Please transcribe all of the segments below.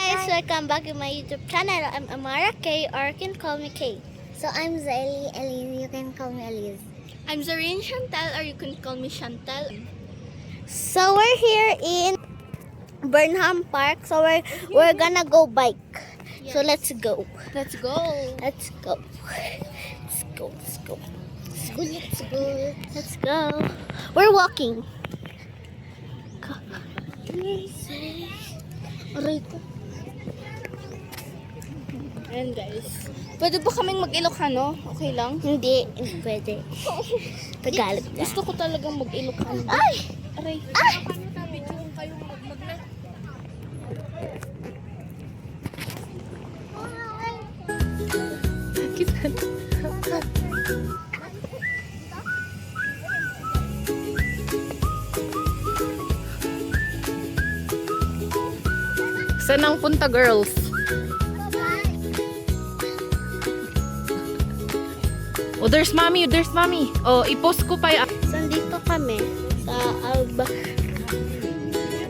guys, welcome back to my YouTube channel. I'm Amara K, or you can call me K. So I'm Zelly Elise. You can call me Elise. I'm Zareen Chantal, or you can call me Chantal. So we're here in Burnham Park. So we're gonna go bike. Yes. So let's go. Let's go. Let's go. Let's go. Let's go. Let's go. Let's go. We're walking. Aray ko. Ayan guys. Pwede ba kaming mag-Ilocano? Okay lang? Hindi pwede. Tagalog na. Gusto ko talagang mag-Ilocano. Ay! Aray. Ay! Saan ang punta, girls? Oh, there's mommy, there's mommy. Oh, i-post ko pa. Sandito kami sa Alba.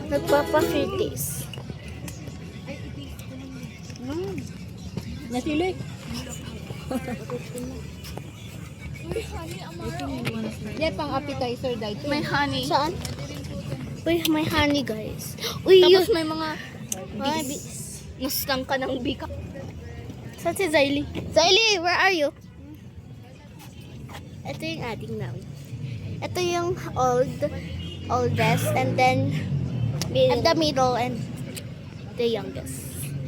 Nagpapa-fitness. Nasilik. Yan pang appetizer dahil. May honey. Saan? Uy, may honey guys. Uy, Tapos may mga bees. nastang ka ng bika. Saan si Zayli? Zayli, where are you? Ito yung ating namin. Ito yung oldest, and then at the middle, and the youngest.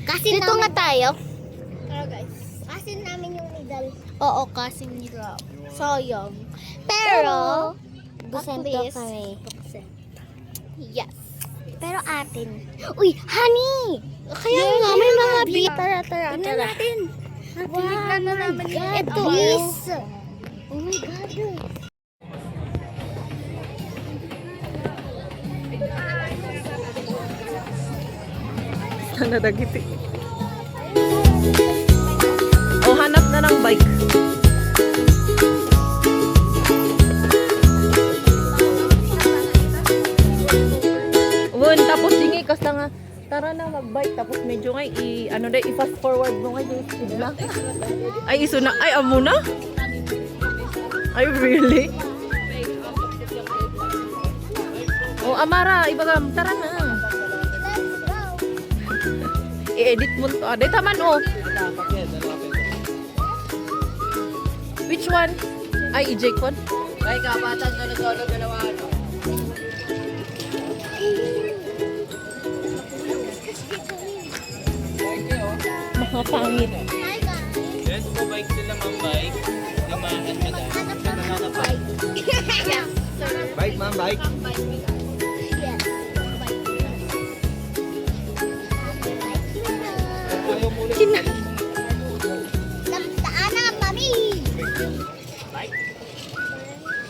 Kasi Dito nga tayo. Tara guys. Kasi namin yung middle. Oo, kasi nila. Sayang. Pero, Busento at least, kami. yes. Pero atin. Uy, honey! Kaya Yeah, nga, may yeah, mga bee. bee. Tara, tara, Tingnan tara. natin. Tinignan na namin yan. Ito Ang is... Oh my God. Saan nadagiti? Oh, hanap na ng bike. Won, tapos dingi kas na nga. Tara na mag-bike, tapos medyo nga i-fast forward mo nga yung speed lang. Ay, iso na. Ay, amo na? Ay, really? Oh, Amara, ibagam, tara na. I-edit mo to. Day taman, oh. Which one? Ay, i-Jake one? Ay, kapatan na nagdolo dalawa. Mga pangit. Yes, po bike sila ma'am bike. Limahan madami. Bike ma'am bike. Daanan, mami.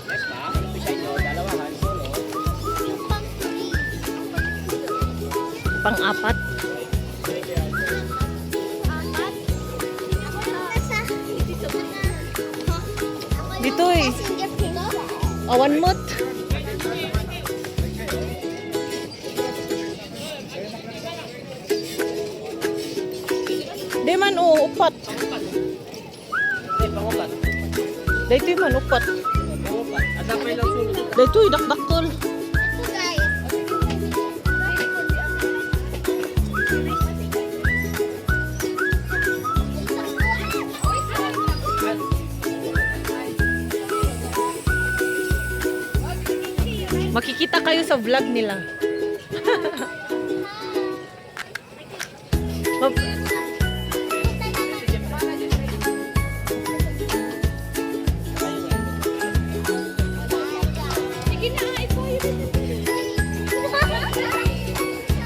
Yes ma'am. Bisa nyo dalawa han solo. Pang-apat. Dito eh. Awan mo't. Di man oh, upat. Ay, pangupat. Dito man upat. Pangupat. Ada pa ilang sulod. Dito dakdakol. Makikita kayo sa vlog nila.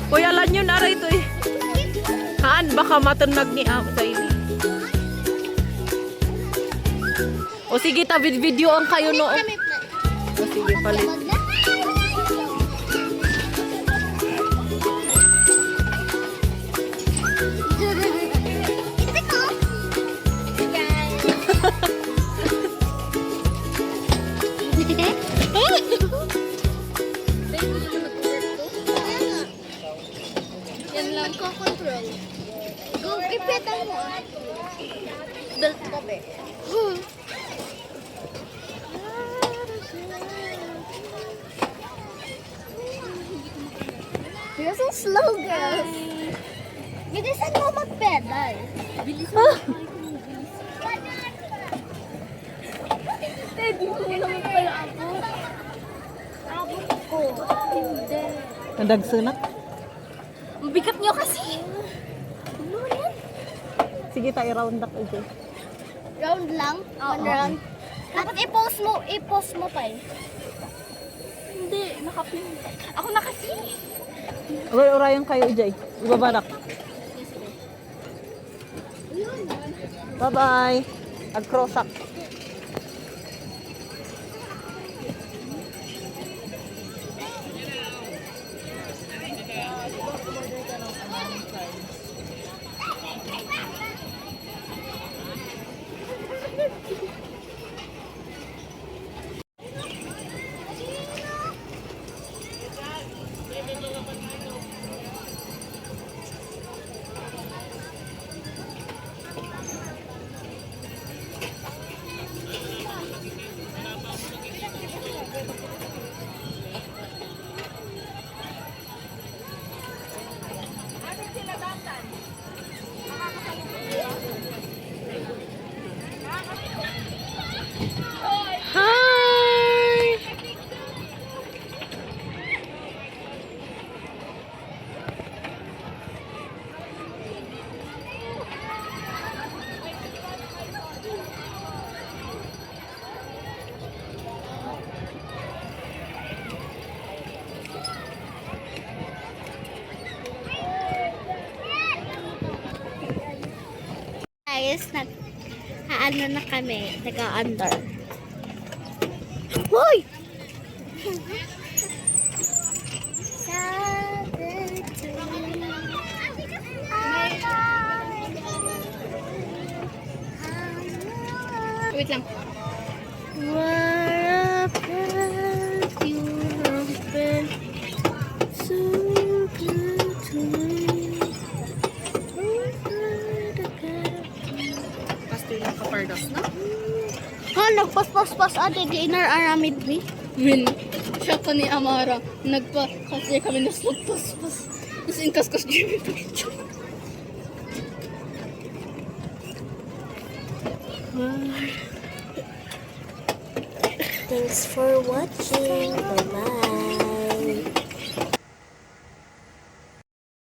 Kuya lan yun, aray ito eh. Haan, baka matunag ni ako sa ini. O sige, ta video ang kayo no. O sige, palit. Yan lang ko control. Ipedal mo. Belt ko, be. You're so slow, girls. Bilisan mo mag-pedal. Hindi mo naman pala ako. Abot ko. Hindi. Nadagsunat. Ang bigat niyo kasi. Ano yan? Sige tayo, round up ito. Round lang? One round? Dapat i-post mo pa eh. Hindi, nakapin. Ako na kasi. Urayan kayo, Jay. Ibabarak. Bye-bye. Agkrosak. Hi! Guys, ano na kami, nag-under. Hoy! Wait lang. What have you been so good to me? Pastor ng kapardas na? Ha, nagpas-pas-pas ate di inaramid mi. Win. Siya ko ni Amara. Kasi kami nagpas-pas. Tapos inkas-kas Jimmy picture. Thanks for watching. Bye-bye.